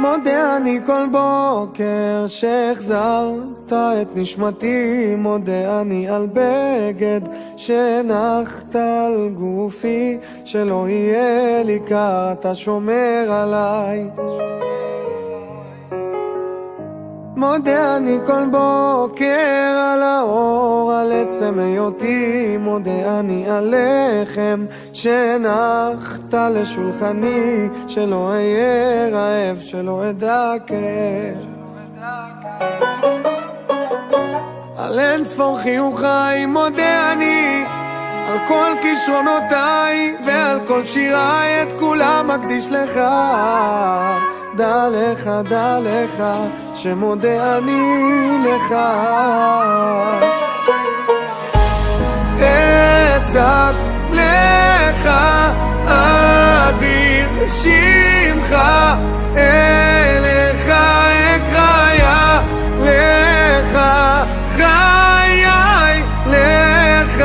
מודה אני כל בוקר שהחזרת את נשמתי, מודה אני על בגד שנחת על גופי, שלא יהיה לי קר, אתה שומר עליי. מודה אני כל בוקר על האור, על עצם היותי, מודה אני על לחם שנחת לשולחני, שלא אהיה רעב, שלא אדע כאב. על אין ספור חיוכיי מודה אני, על כל כישרונותיי ועל כל שיריי, את כולם מקדיש לך. דע לך שמודה אני לך. אצעק לך אדיר שמך, אליך אקרא לך חיי, לך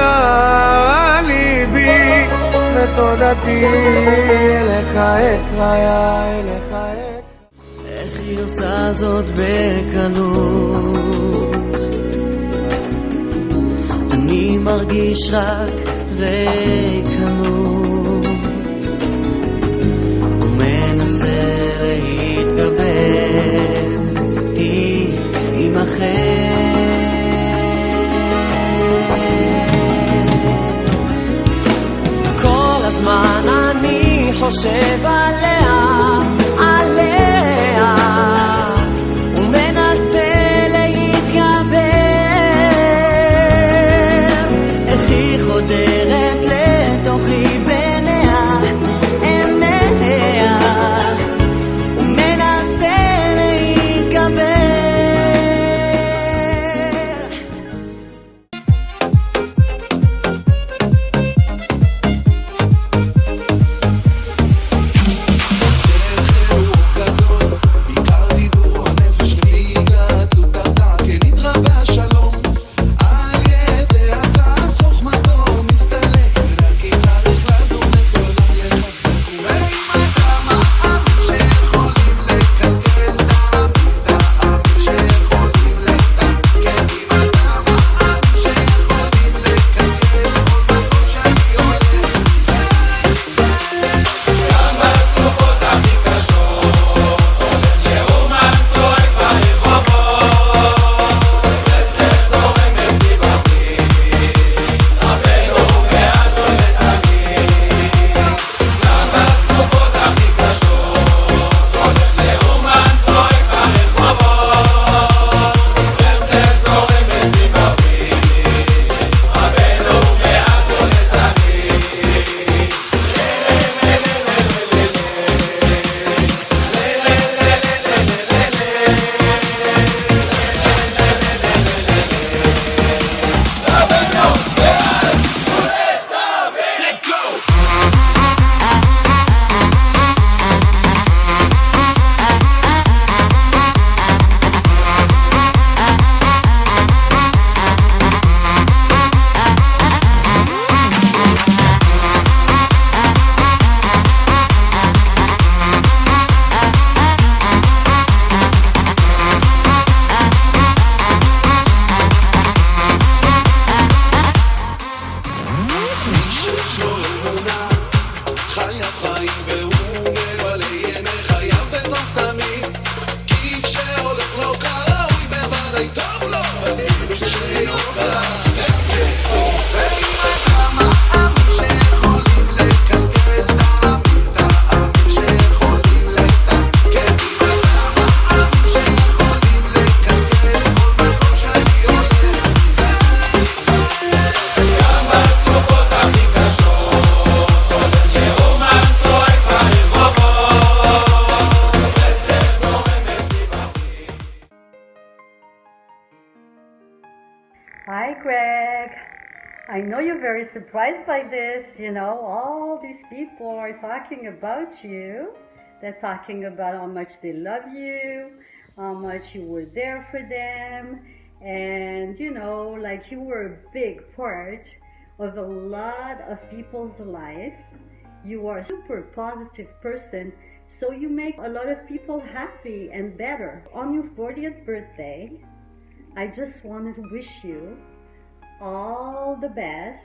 ליבי ותודתי, אליך אקרא אליך אקרא. איך היא עושה זאת בקלות, אני מרגיש רק ריקנות, ומנסה להתגבר, היא עם אחר. כל הזמן אני חושב עליה, ומנסה להתגבר, איך היא חודרת לתוכי ביניה, עיניה, ומנסה להתגבר. Hi, Greg. I know you're very surprised by this. You know, all these people are talking about you. They're talking about how much they love you, how much you were there for them, and you know, like you were a big part of a lot of people's life. You are a super positive person, So you make a lot of people happy and better. On your 40th birthday, I just want to wish you all the best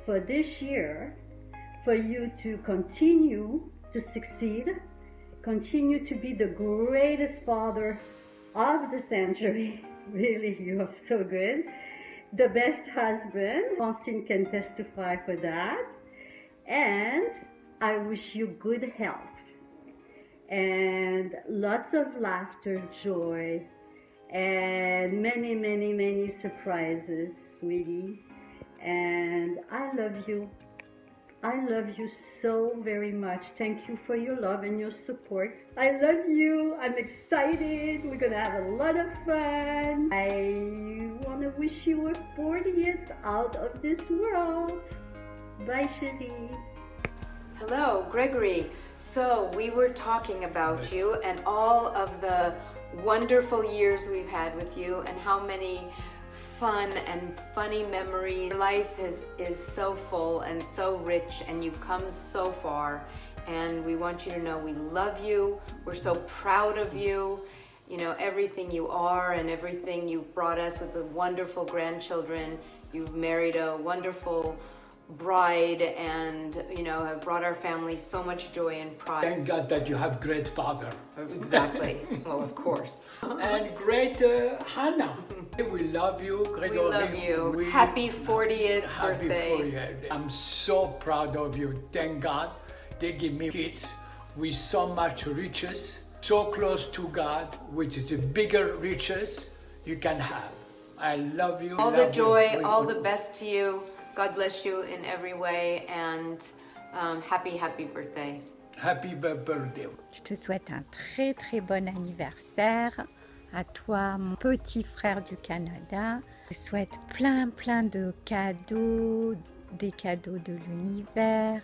for this year, for you to continue to succeed, continue to be the greatest father of the century. Really, you are so good. The best husband. Francine can testify for that. And I wish you good health and lots of laughter, joy, and many, many, many surprises, sweetie. And I love you. I love you so very much. Thank you for your love and your support. I love you. I'm excited. We're gonna have a lot of fun. I wanna wish you a 40th out of this world. Bye, chérie. Hello, Gregory. So we were talking about you and all of the wonderful years we've had with you and how many fun and funny memories. Life is so full and so rich, and you've come so far, and we want you to know we love you. We're so proud of you. You know, everything you are and everything you brought us with the wonderful grandchildren. You've married a wonderful bride, and you know, have brought our family so much joy and pride. Thank God that you have great father. Exactly. Well, of course. And great Hannah. We love you, Gregory. We love you. Happy 40th Happy birthday. 40th. I'm so proud of you. Thank God they give me kids with so much riches, so close to God, which is the bigger riches you can have. I love you. All the Love joy, you. all the best to you. God bless you in every way, and happy birthday. Happy birthday. Je te souhaite un très très bon anniversaire à toi, mon petit frère du Canada. Je te souhaite plein de cadeaux, des cadeaux de l'univers.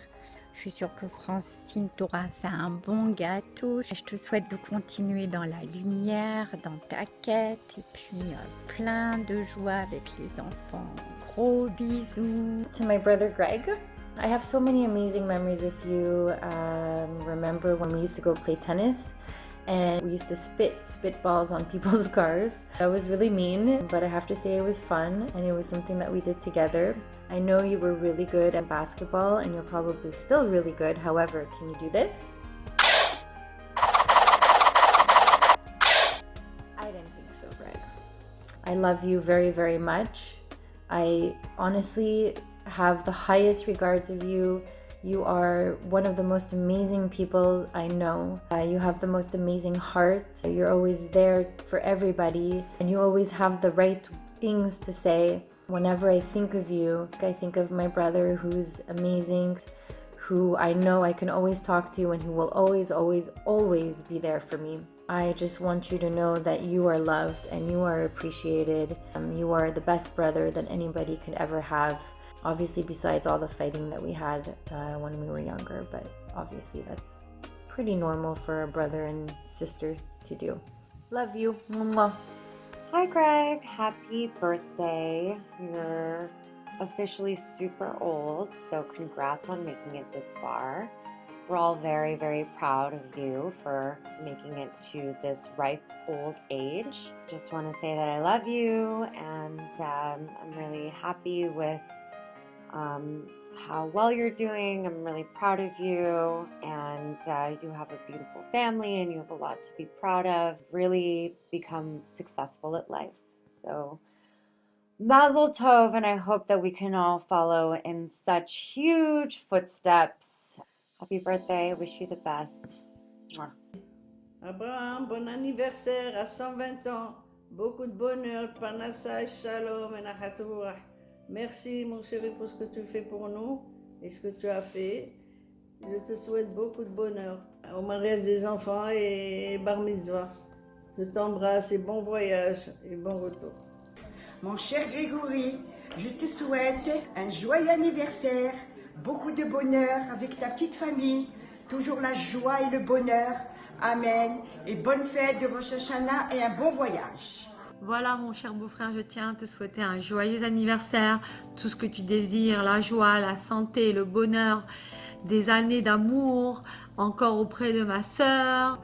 Je suis sûre que Francine t'aura fait un bon gâteau. Je te souhaite de continuer dans la lumière, dans ta quête, et puis plein de joie avec les enfants. Gros bisous. To my brother Greg, I have so many amazing memories with you. Remember when we used to go play tennis and we used to spit spitballs on people's cars. That was really mean, but I have to say it was fun, and it was something that we did together. I know you were really good at basketball, and you're probably still really good. However, can you do this? I didn't think so, Greg. I love you very, very much. I honestly have the highest regards of you. You are one of the most amazing people I know. You have the most amazing heart. You're always there for everybody, and you always have the right things to say. Whenever I think of you, I think of my brother, who's amazing, who I know I can always talk to, and who will always be there for me. I just want you to know that you are loved and you are appreciated. You are the best brother that anybody could ever have. Obviously, besides all the fighting that we had when we were younger, but obviously that's pretty normal for a brother and sister to do. Love you. Mwah. Hi Greg, happy birthday. You're officially super old, so congrats on making it this far. We're all very, very proud of you for making it to this ripe old age. Just want to say that I love you, and I'm really happy with how well you're doing. I'm really proud of you, and you have a beautiful family and you have a lot to be proud of. Really become successful at life. So Mazel Tov, and I hope that we can all follow in such huge footsteps. Happy birthday, wish you the best. Mwah. Abraham, bon anniversaire à 120 ans. Beaucoup de bonheur, panassa, shalom et nachat ruach. Merci mon chéri pour ce que tu fais pour nous et ce que tu as fait. Je te souhaite beaucoup de bonheur au mariage des enfants et bar mitzvah. Je t'embrasse et bon voyage et bon retour. Mon cher Grégory, je te souhaite un joyeux anniversaire, beaucoup de bonheur avec ta petite famille, toujours la joie et le bonheur. Amen. Et bonne fête de Rosh Hashanah et un bon voyage. Voilà mon cher beau-frère, je tiens à te souhaiter un joyeux anniversaire, tout ce que tu désires, la joie, la santé, le bonheur, des années d'amour encore auprès de ma sœur.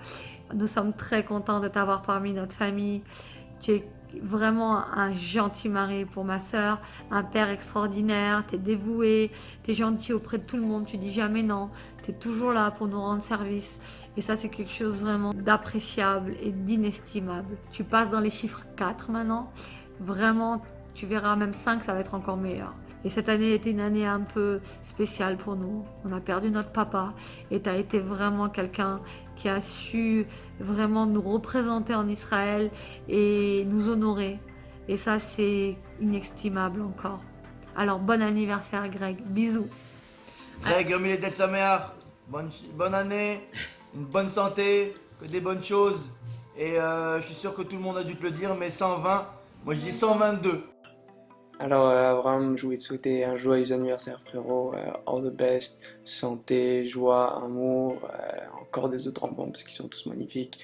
Nous sommes très contents de t'avoir parmi notre famille. Tu es vraiment un gentil mari pour ma sœur, un père extraordinaire, tu es dévoué, tu es gentil auprès de tout le monde, tu dis jamais non, tu es toujours là pour nous rendre service. Et ça, c'est quelque chose vraiment d'appréciable et d'inestimable. Tu passes dans les chiffres 4 maintenant, vraiment, tu verras même 5, ça va être encore meilleur. Et cette année était une année un peu spéciale pour nous. On a perdu notre papa et tu as été vraiment quelqu'un qui a su vraiment nous représenter en Israël et nous honorer. Et ça, c'est inestimable encore. Alors, bon anniversaire Greg, bisous. Greg, au milieu d'être Sameach, bonne année, une bonne santé, que des bonnes choses. Et je suis sûr que tout le monde a dû te le dire, mais 120, moi je dis 122. Alors Abraham, je voulais te souhaiter un joyeux anniversaire frérot, all the best, santé, joie, amour, encore des autres enfants parce qu'ils sont tous magnifiques,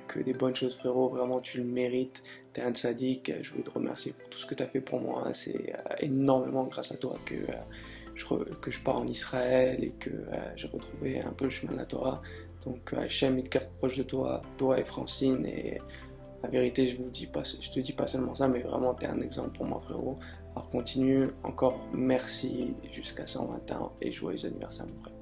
que des bonnes choses frérot, vraiment tu le mérites, t'es un tzaddik, je voulais te remercier pour tout ce que tu as fait pour moi, c'est énormément grâce à toi que je pars en Israël et que j'ai retrouvé un peu le chemin de la Torah, donc Hachem il te garde proche de toi, toi et Francine, et la vérité, je te dis pas seulement ça, mais vraiment, tu es un exemple pour moi, frérot. Alors continue, encore merci jusqu'à 120 ans et joyeux anniversaire, mon frère.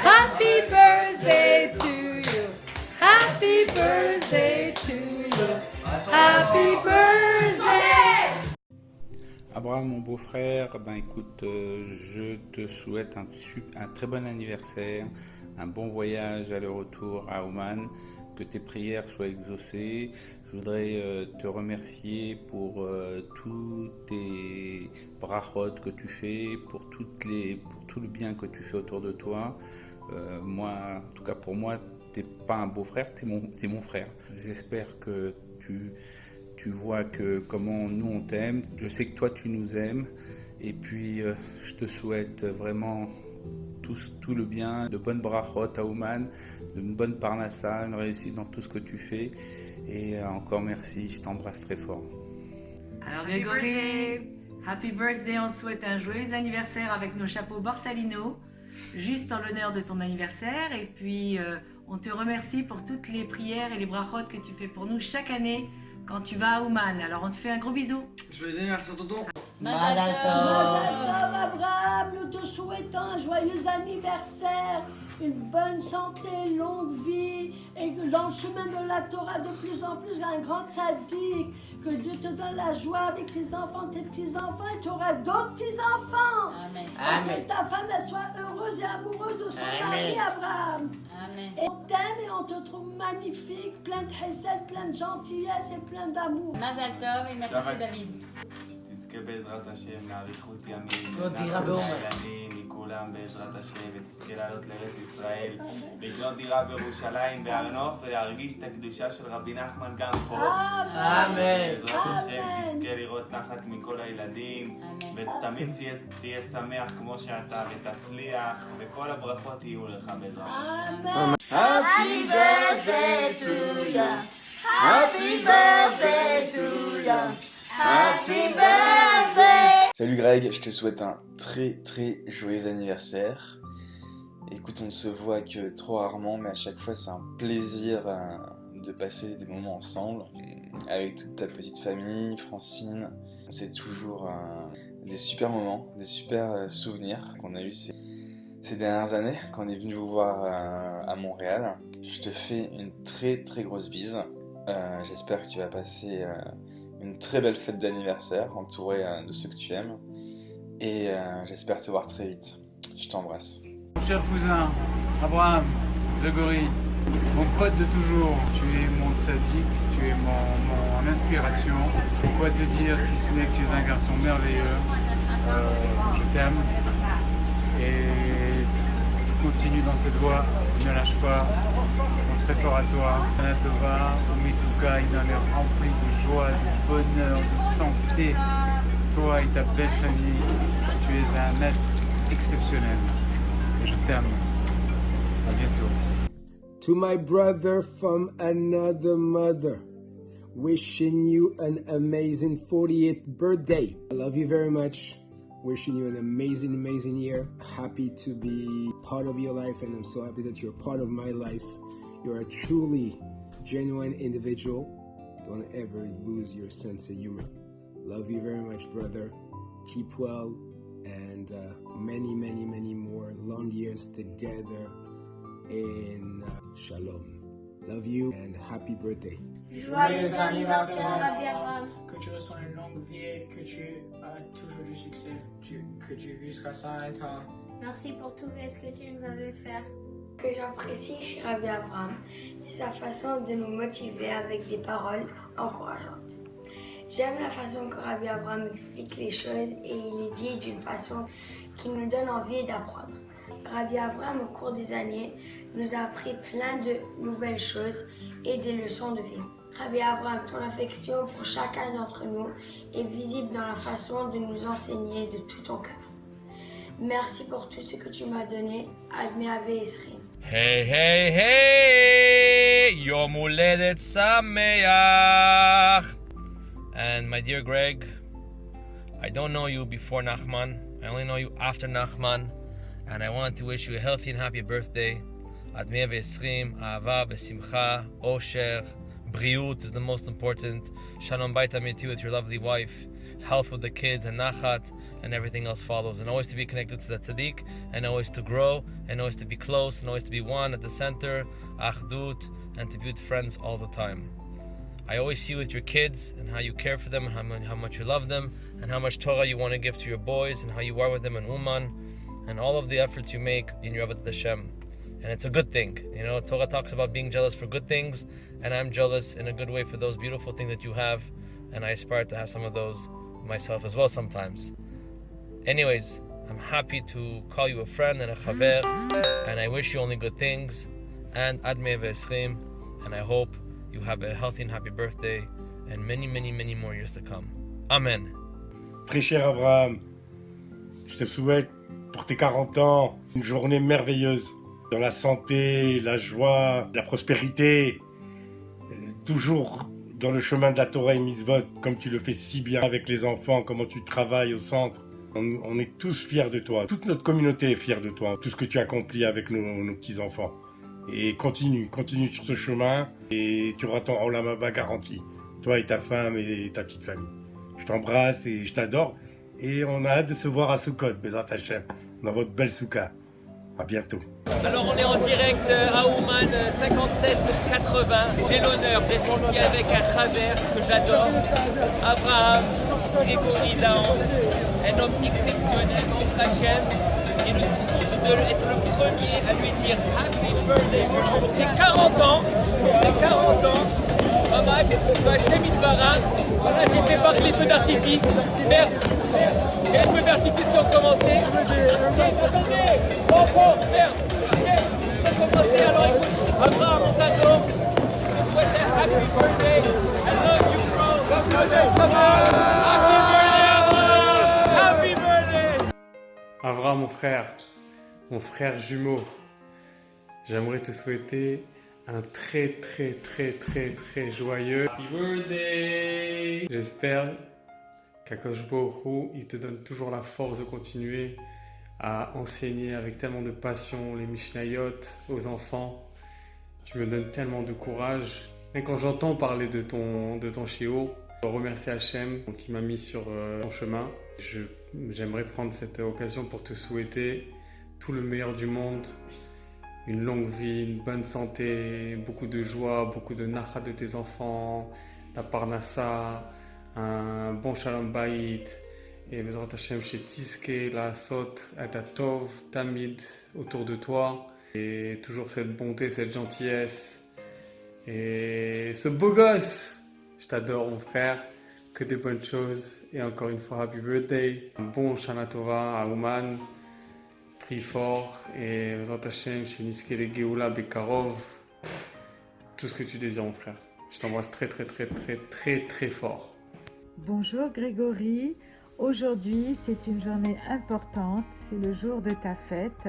Happy birthday to you. Happy birthday to you. Happy birthday. Abraham, mon beau-frère, ben écoute, je te souhaite un très bon anniversaire, un bon voyage aller-retour à Oman, que tes prières soient exaucées. Je voudrais te remercier pour tous tes brachot que tu fais, pour tout le bien que tu fais autour de toi. Moi, en tout cas pour moi, t'es pas un beau-frère, t'es mon frère. J'espère que tu vois comment nous on t'aime. Je sais que toi tu nous aimes. Et puis je te souhaite vraiment tout le bien, de bonnes brachot à Ouman, une bonne parnassa, une réussite dans tout ce que tu fais. Et encore merci, je t'embrasse très fort. Alors Grégory, happy birthday, on te souhaite un joyeux anniversaire avec nos chapeaux Borsalino, juste en l'honneur de ton anniversaire. Et puis on te remercie pour toutes les prières et les brachot que tu fais pour nous chaque année quand tu vas à Ouman. Alors on te fait un gros bisou. Joyeux anniversaire tonton. Mazal Tov Abraham, nous te souhaitons un joyeux anniversaire, une bonne santé, longue vie, et que dans le chemin de la Torah de plus en plus un grand tzaddik, que Dieu te donne la joie avec tes enfants, tes petits-enfants, et tu auras d'autres petits-enfants. Amen. Et que ta femme elle soit heureuse et amoureuse de son mari Abraham. Amen. Et on t'aime et on te trouve magnifique, plein de chesed, plein de gentillesse et plein d'amour. Mazal Tov et merci David. שתזכה בעזרת השם לאריכות ימים, מכולם בעזרת השם, ותזכה לעלות לארץ ישראל, לקנות דירה בירושלים בהר נוף ולהרגיש את הקדושה של רבי נחמן גם פה. בעזרת השם תזכה לראות נחת מכל הילדים, ותמיד תהיה שמח כמו שאתה ותצליח, וכל הברכות יהיו לך בעזרת השם. Happy birthday to ya. Happy birthday to ya. Happy birthday! Salut Greg, je te souhaite un très joyeux anniversaire. Écoute, on ne se voit que trop rarement, mais à chaque fois c'est un plaisir de passer des moments ensemble avec toute ta petite famille, Francine. C'est toujours des super moments, des super souvenirs qu'on a eu ces dernières années quand on est venu vous voir à Montréal. Je te fais une très grosse bise. J'espère que tu vas passer une très belle fête d'anniversaire entourée de ceux que tu aimes, et j'espère te voir très vite. Je t'embrasse. Mon cher cousin Abraham, Grégory, mon pote de toujours, tu es mon tzaddik, tu es mon inspiration. Quoi te dire si ce n'est que tu es un garçon merveilleux. Je t'aime et continue dans cette voie, ne lâche pas. très fort à toi. Anatova, Omituka, il en est rempli de joie, de bonheur, de santé. Toi et ta belle famille, tu es un être exceptionnel. Et je t'aime. À bientôt. To my brother from another mother, wishing you an amazing 40th birthday. I love you very much. Wishing you an amazing, amazing year. Happy to be part of your life, and I'm so happy that you're part of my life. You're a truly genuine individual. Don't ever lose your sense of humor. Love you very much, brother. Keep well, and many, many, many more long years together in Shalom. Love you, and happy birthday. Joyeux anniversaire, Rabbi Abraham. Que tu restes une longue vie et que tu as toujours du succès. Que tu vives grâce à toi. Merci pour tout ce que tu nous avais fait. Que j'apprécie chez Rabbi Abraham, c'est sa façon de nous motiver avec des paroles encourageantes. J'aime la façon que Rabbi Abraham explique les choses et il les dit d'une façon qui nous donne envie d'apprendre. Rabbi Abraham, au cours des années, nous a appris plein de nouvelles choses et des leçons de vie. Rabbi Abraham, ton affection pour chacun d'entre nous est visible dans la façon de nous enseigner de tout ton cœur. Merci pour tout ce que tu m'as donné. Admé Ave Esrim. Hey, hey, hey! Yom Huledet Sameach! And my dear Greg, I don't know you before Nachman. I only know you after Nachman. And I want to wish you a healthy and happy birthday. Admei v'esrim, ahava v'simcha, osher, briut is the most important. Shalom bayit amiti with your lovely wife. Health with the kids and nachat, and everything else follows. And always to be connected to the tzaddik, and always to grow, and always to be close, and always to be one at the center, achdut, and to be with friends all the time. I always see with your kids and how you care for them, and how much you love them, and how much Torah you want to give to your boys, and how you are with them in Uman, and all of the efforts you make in your Avodat Hashem. And it's a good thing. You know, Torah talks about being jealous for good things, and I'm jealous in a good way for those beautiful things that you have, and I aspire to have some of those myself as well sometimes. Anyways, I'm happy to call you a friend and a chaver, and I wish you only good things, and Admei v'esrim, and I hope you have a healthy and happy birthday, and many, many, many more years to come. Amen. Très cher Abraham, je te souhaite pour tes 40 ans une journée merveilleuse, dans la santé, la joie, la prospérité, toujours dans le chemin de la Torah et Mitzvot, comme tu le fais si bien avec les enfants, comment tu travailles au centre. On est tous fiers de toi, toute notre communauté est fière de toi, tout ce que tu accomplis avec nos petits-enfants. Et continue sur ce chemin, et tu auras ton Olam Haba garanti, toi et ta femme et ta petite famille. Je t'embrasse et je t'adore, et on a hâte de se voir à Sukkot, Bezrat Hashem, dans votre belle soukha. À bientôt. Alors on est en direct à Ouman 57-80. J'ai l'honneur d'être ici avec un chaver que j'adore, Abraham Grégory Dahan, un homme exceptionnel, Baruch Hashem, et le souffle d'être le premier à lui dire Happy Birthday pour tes 40 ans, Mamad, que Hashem Yitbarach. Voilà, j'ai fait voir les feux d'artifice. Merde, il y a les feux d'artifice qui ont commencé. Attendez, merde, ça a commencé, alors écoute, Abraham, on t'adore. Je te souhaite un happy birthday. I love you, bro. Happy birthday, Abraham. Happy birthday. Abraham, mon frère jumeau, j'aimerais te souhaiter un très joyeux Happy Birthday. J'espère qu'Akadosh Baruch Hu, il te donne toujours la force de continuer à enseigner avec tellement de passion les Mishnayot aux enfants. Tu me donnes tellement de courage. Et quand j'entends parler de ton shiur, je remercie Hachem qui m'a mis sur ton chemin. J'aimerais prendre cette occasion pour te souhaiter tout le meilleur du monde, une longue vie, une bonne santé, beaucoup de joie, beaucoup de nachat de tes enfants, la parnassa, un bon shalom bayit, et Bezrat Hashem chez Tiske, la Sot, Adatov, Tamid autour de toi, et toujours cette bonté, cette gentillesse, et ce beau gosse. Je t'adore mon frère, que des bonnes choses, et encore une fois happy birthday, un bon Shana Tova à Ouman. Prie fort et Bezrat Hashem chez Niske le Geoula Bekarov. tout ce que tu désires, mon frère. Je t'embrasse très, très, très, très, très, très fort. Bonjour Grégory, aujourd'hui c'est une journée importante, c'est le jour de ta fête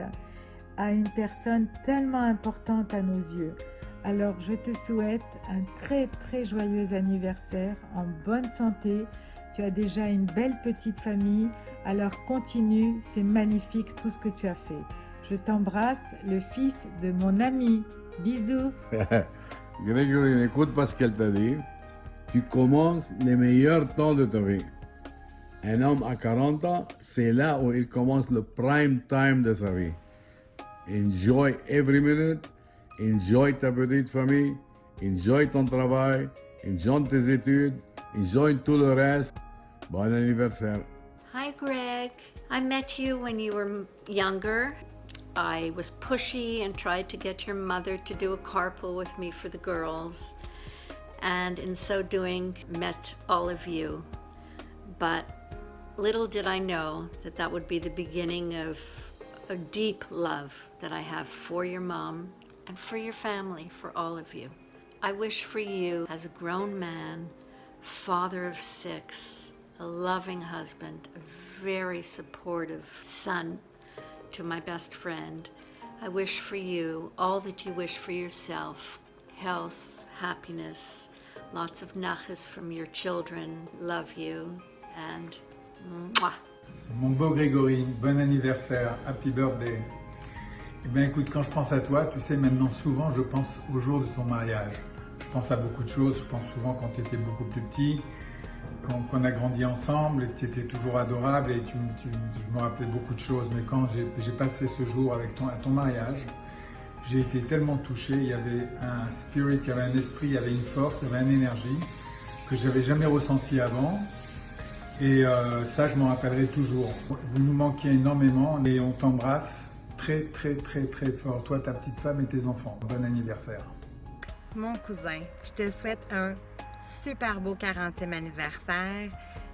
à une personne tellement importante à nos yeux. Alors je te souhaite un très très joyeux anniversaire en bonne santé, tu as déjà une belle petite famille, alors continue, c'est magnifique tout ce que tu as fait. Je t'embrasse, le fils de mon ami, bisous. Grégory, écoute pas ce qu'elle t'a dit. Tu commences les meilleurs temps de ta vie. Un homme à 40 ans, c'est là où il commence le prime time de sa vie. Enjoy every minute, enjoy ta petite famille, enjoy ton travail, enjoy tes études, enjoy tout le reste. Bon anniversaire. Hi, Greg. I met you when you were younger. I was pushy and tried to get your mother to do a carpool with me for the girls. And in so doing, met all of you. But little did I know that that would be the beginning of a deep love that I have for your mom and for your family, for all of you. I wish for you, as a grown man, father of 6, a loving husband, a very supportive son to my best friend. I wish for you all that you wish for yourself, health, happiness, lots of nachas from your children, love you, and mwah. Mon beau Grégory, bon anniversaire, happy birthday. Eh bien écoute, quand je pense à toi, tu sais maintenant souvent je pense au jour de ton mariage. Je pense à beaucoup de choses, je pense souvent quand tu étais beaucoup plus petit, qu'on a grandi ensemble et tu étais toujours adorable et je me rappelais beaucoup de choses. Mais quand j'ai passé ce jour à ton mariage, j'ai été tellement touché, il y avait un spirit, il y avait un esprit, il y avait une force, il y avait une énergie que je n'avais jamais ressenti avant. Et ça, je m'en rappellerai toujours. Vous nous manquiez énormément et on t'embrasse très, très, très, très fort. Toi, ta petite femme et tes enfants. Bon anniversaire. Mon cousin, je te souhaite un super beau 40e anniversaire.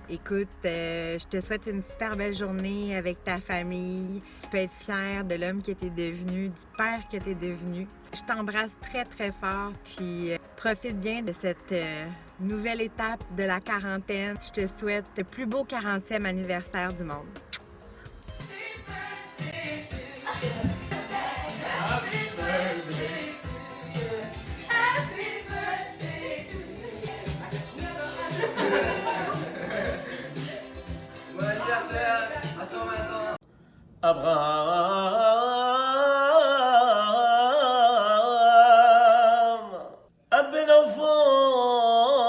Écoute, je te souhaite une super belle journée avec ta famille. Tu peux être fier de l'homme que tu es devenu, du père que tu es devenu. Je t'embrasse très, très fort. Puis profite bien de cette nouvelle étape de la quarantaine. Je te souhaite le plus beau 40e anniversaire du monde. Bon anniversaire à 120 ans. Abraham, ben enfant,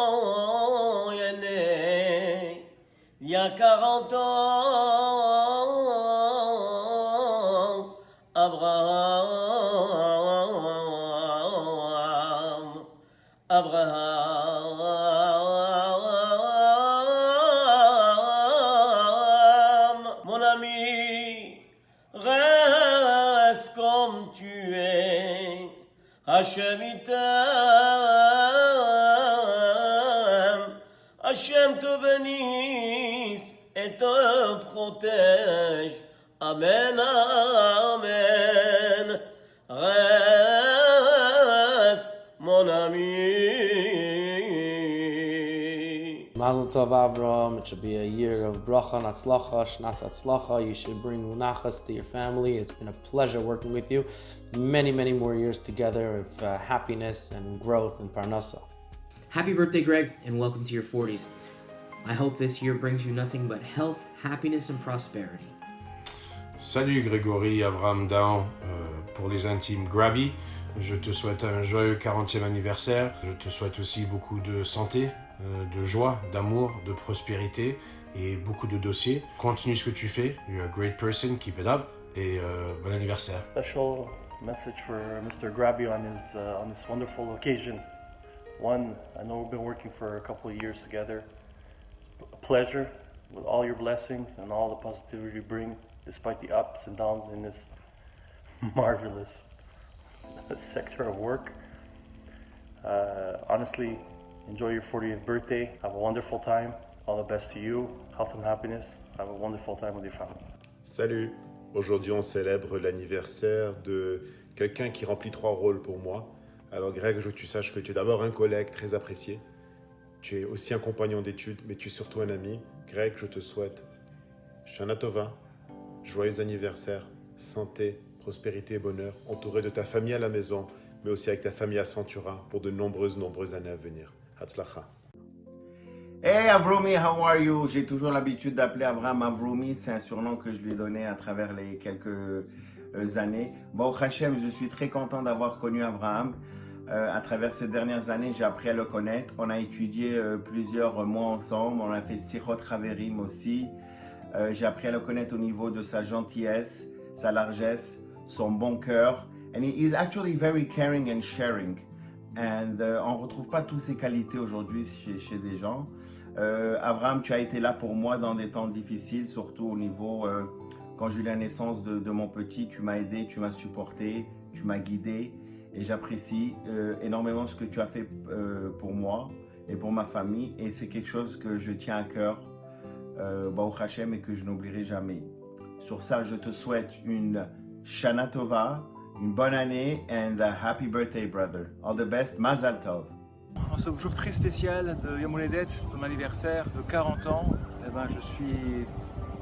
il est né il y a 40 ans. Abraham, mon ami, reste comme tu es. Hachem il t'aime, Hachem te bénisse et te protège. Amen, amen. Reste mon ami. Mazel Tov Avraham, it should be a year of bracha and atzlacha, shnas atzlacha. You should bring nachas to your family. It's been a pleasure working with you. Many, many more years together of happiness and growth and parnasa. Happy birthday, Greg, and welcome to your 40s. I hope this year brings you nothing but health, happiness, and prosperity. Salut Grégory, Avraham Dahan, pour les intimes Grabby. Je te souhaite un joyeux 40e anniversaire. Je te souhaite aussi beaucoup de santé, de joie, d'amour, de prospérité et beaucoup de dossiers. Continue ce que tu fais. You're a great person, keep it up. Et bon anniversaire. Special message for Mr. Grabby on this wonderful occasion. One, I know we've been working for a couple of years together. A pleasure with all your blessings and all the positivity you bring, despite the ups and downs in this marvelous sector of work. Honestly, enjoy your 40th birthday. Have a wonderful time. All the best to you. Health and happiness. Have a wonderful time with your family. Salut. Aujourd'hui, on célèbre l'anniversaire de quelqu'un qui remplit 3 rôles pour moi. Alors Greg, je veux que tu saches que tu es d'abord un collègue très apprécié. Tu es aussi un compagnon d'études, mais tu es surtout un ami. Greg, je te souhaite Shana Tova, joyeux anniversaire, santé, prospérité et bonheur, entouré de ta famille à la maison, mais aussi avec ta famille à Centura pour de nombreuses années à venir. Hatzlacha. Hey Avromi, how are you? J'ai toujours l'habitude d'appeler Abraham Avromi, c'est un surnom que je lui ai donné à travers les quelques années. Baruch Hashem, je suis très content d'avoir connu Abraham. À travers ces dernières années, j'ai appris à le connaître. On a étudié plusieurs mois ensemble, on a fait Sichot Chaverim aussi. J'ai appris à le connaître au niveau de sa gentillesse, sa largesse, son bon cœur. And he is actually very caring and sharing. And on ne retrouve pas toutes ces qualités aujourd'hui chez des gens. Abraham, tu as été là pour moi dans des temps difficiles, surtout au niveau, quand j'ai eu la naissance de mon petit, tu m'as aidé, tu m'as supporté, tu m'as guidé. Et j'apprécie énormément ce que tu as fait pour moi et pour ma famille. Et c'est quelque chose que je tiens à cœur, Baruch Hashem, et que je n'oublierai jamais. Sur ça, je te souhaite une Shana Tova, une bonne année and a happy birthday, brother. All the best, Mazal Tov. En ce jour très spécial de Yom Houledet, son anniversaire de 40 ans, eh ben, je suis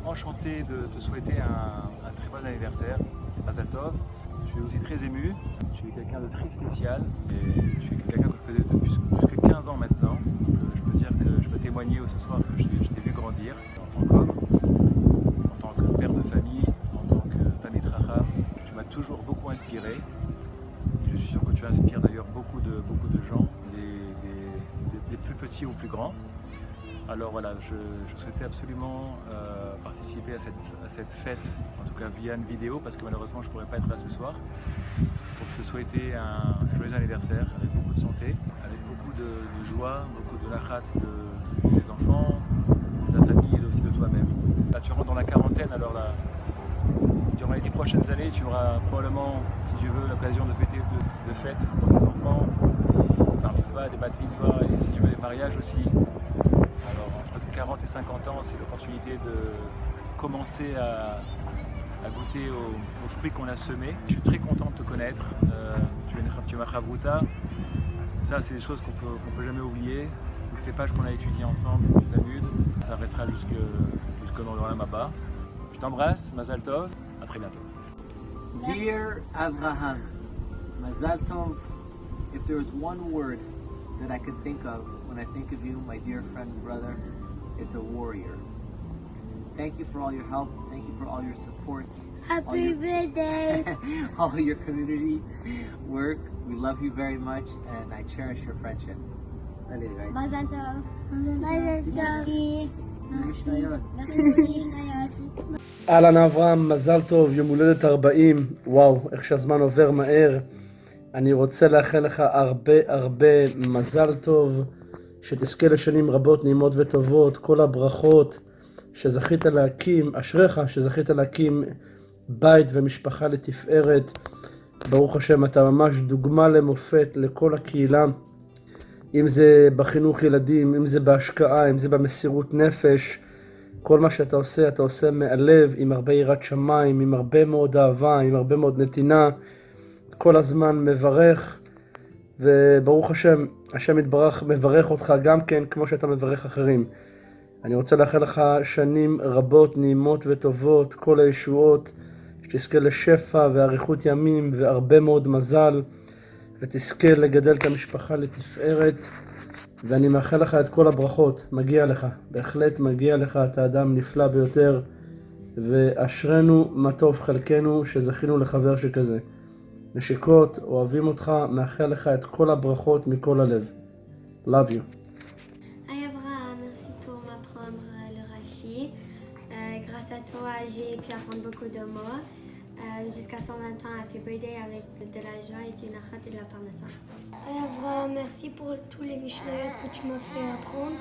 enchanté de te souhaiter un très bon anniversaire, Mazal Tov. Je suis aussi très ému, tu es quelqu'un de très spécial et tu es quelqu'un que je connais depuis plus que 15 ans maintenant. Donc, je peux dire que je peux témoigner ce soir que je t'ai vu grandir en tant qu'homme, en tant que père de famille, en tant que Talmid Chacham. Tu m'as toujours beaucoup inspiré. Et je suis sûr que tu inspires d'ailleurs beaucoup de gens, des plus petits aux plus grands. Alors voilà, je souhaitais absolument participer à cette fête, en tout cas via une vidéo, parce que malheureusement je ne pourrais pas être là ce soir, pour te souhaiter un joyeux anniversaire avec beaucoup de santé, avec beaucoup de joie, beaucoup de lachat de tes enfants, de ta famille et aussi de toi-même. Là tu rentres dans la quarantaine, alors là, durant les 10 prochaines années, tu auras probablement, si tu veux, l'occasion de fêter de fêtes pour tes enfants, bar mitzvah, des bat mitzvah et si tu veux des mariages aussi. Alors entre 40 et 50 ans, c'est l'opportunité de commencer à goûter aux fruits qu'on a semés. Je suis très content de te connaître, tu es ma chavruta. Ça c'est des choses qu'on peut jamais oublier. Toutes ces pages qu'on a étudiées ensemble, du Talmud, ça restera jusque dans le Olam Haba. Je t'embrasse, Mazal Tov, à très bientôt. Dear Avraham, Mazal Tov, if there was one word that I could think of when I think of you, my dear friend and brother, it's a warrior. Thank you for all your help. Thank you for all your support. Happy birthday! All your community work. We love you very much and I cherish your friendship. Allez, guys. Mazal Tov. Mazal Tov. Merci. אהלן אברהם, מזל טוב, יום הולדת 40, וואו, איך שהזמן עובר מהר. אני רוצה לאחל לך הרבה מזל טוב, שתזכה לשנים רבות נעימות וטובות, כל הברכות שזכית להקים, אשריך שזכית להקים בית ומשפחה לתפארת. ברוך השם, אתה ממש דוגמה למופת לכל הקהילה, אם זה בחינוך ילדים, אם זה בהשקעה, אם זה במסירות נפש. כל מה שאתה עושה מהלב, עם הרבה יראת שמיים, עם הרבה מאוד אהבה, עם הרבה מאוד נתינה. כל הזמן מברך, וברוך השם, השם יתברך מברך אותך גם כן כמו שאתה מברך אחרים. אני רוצה לאחל לך שנים רבות, נעימות וטובות, כל הישועות, שתזכה לשפע ואריכות ימים והרבה מאוד מזל, ותזכה לגדל את המשפחה לתפארת, ואני מאחל לך את כל הברכות, מגיע לך, בהחלט מגיע לך, אתה אדם נפלא ביותר, ואשרנו מה טוב חלקנו שזכינו לחבר שכזה. נשיקות, אוהבים אותך, מאחל לך את כל הברכות מכל הלב. Love you. Hi Abraham, merci pour m'apprendre le rachi. Grâce à toi, j'ai pu apprendre beaucoup de mots. Jusqu'à 120 ans, happy birthday avec de la joie et du nachat et de la parnassa. Hi Abraham, merci pour tous les mishnayot que tu m'as fait apprendre.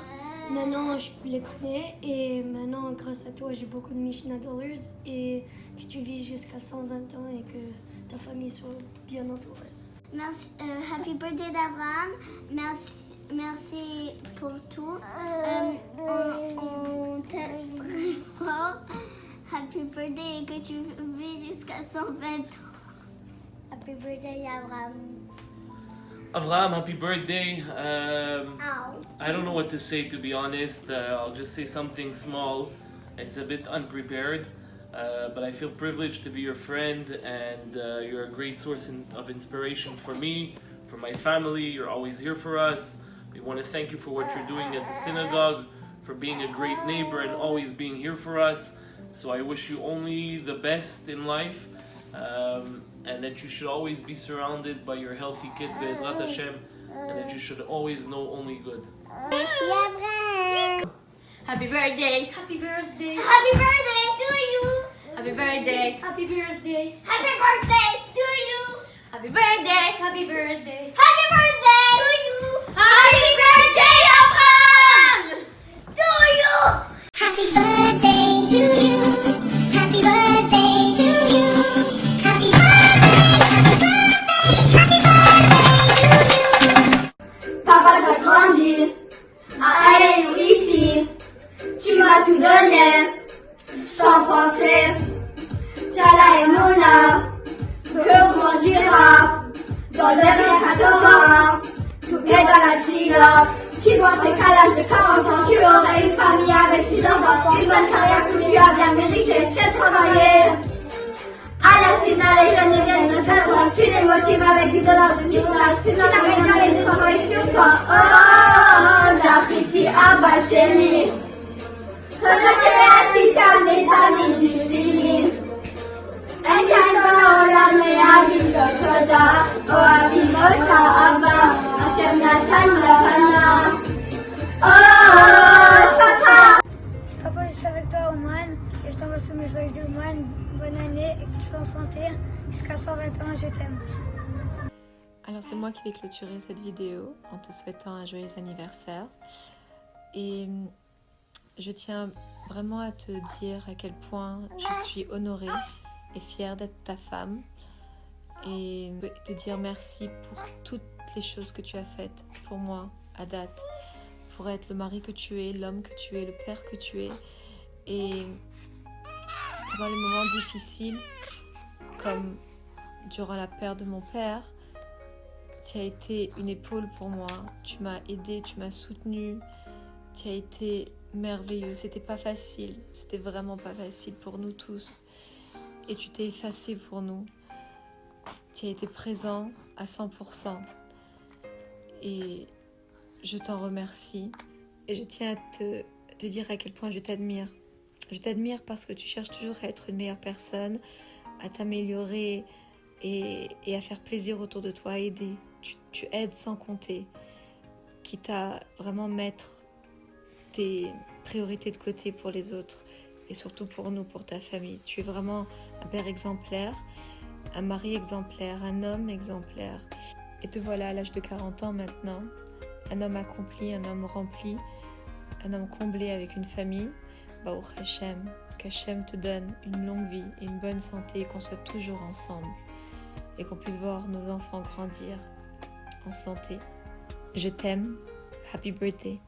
Maintenant, je les connais et maintenant, grâce à toi, j'ai beaucoup de Mishnah dollars et que tu vis jusqu'à 120 ans et que ta famille soit bien entourée. Merci, happy birthday d'Abraham. Merci pour tout. On t'aime très fort. Happy birthday et que tu vis jusqu'à 120 ans. Happy birthday Abraham. Avraham, happy birthday. I don't know what to say, to be honest. I'll just say something small. It's a bit unprepared, but I feel privileged to be your friend, and you're a great source of inspiration for me, for my family. You're always here for us. We want to thank you for what you're doing at the synagogue, for being a great neighbor and always being here for us. So I wish you only the best in life, and that you should always be surrounded by your healthy kids, Be'ezrat Hashem, and that you should always know only good. Happy birthday! Happy birthday! Happy birthday to you! Happy birthday! Happy birthday! Happy birthday to you! Happy birthday! Happy birthday! Happy birthday to you! Happy birthday, Abraham! To you! Happy birthday to you! Happy birthday to you! Happy birthday! Happy birthday! Happy birthday to you! Papa, t'as grandi à aller ici. Tu m'as tout donné sans penser. T'as la émouna que grandira dans le rire à Torah. Tout est dans la trila. Qui pensait qu'à l'âge de 40 ans tu aurais une famille avec 6 enfants, une bonne carrière que tu as bien méritée, tu as travaillé. À la finale, les jeunes viennent de savoir, tu les motives avec du dollar de Mishnah, tu n'arrêtes jamais de travailler sur toi. Oh, Zachiti Abba Sheli, Renachez Asita Metami Bishvili, Enchaîne Baolam Me'avim Lotoda, Oavim Ota Abba, Hashem Natan Matana. Oh, Papa! Papa, je suis avec toi, Oman, et je t'envoie ce message de Oman. Bonne année et que tu sois en santé. Jusqu'à 120 ans, je t'aime. Alors c'est moi qui vais clôturer cette vidéo en te souhaitant un joyeux anniversaire. Et je tiens vraiment à te dire à quel point je suis honorée et fière d'être ta femme. Et te dire merci pour toutes les choses que tu as faites pour moi à date. Pour être le mari que tu es, l'homme que tu es, le père que tu es. Et pendant les moments difficiles, comme durant la perte de mon père, tu as été une épaule pour moi. Tu m'as aidée, tu m'as soutenue. Tu as été merveilleux. C'était pas facile. C'était vraiment pas facile pour nous tous. Et tu t'es effacé pour nous. Tu as été présent à 100%. Et je t'en remercie. Et je tiens à te dire à quel point je t'admire. Je t'admire parce que tu cherches toujours à être une meilleure personne, à t'améliorer et à faire plaisir autour de toi, à aider. Tu aides sans compter, quitte à vraiment mettre tes priorités de côté pour les autres et surtout pour nous, pour ta famille. Tu es vraiment un père exemplaire, un mari exemplaire, un homme exemplaire. Et te voilà à l'âge de 40 ans maintenant, un homme accompli, un homme rempli, un homme comblé avec une famille. Baruch Hashem, qu'Hashem te donne une longue vie et une bonne santé, et qu'on soit toujours ensemble et qu'on puisse voir nos enfants grandir en santé. Je t'aime. Happy birthday.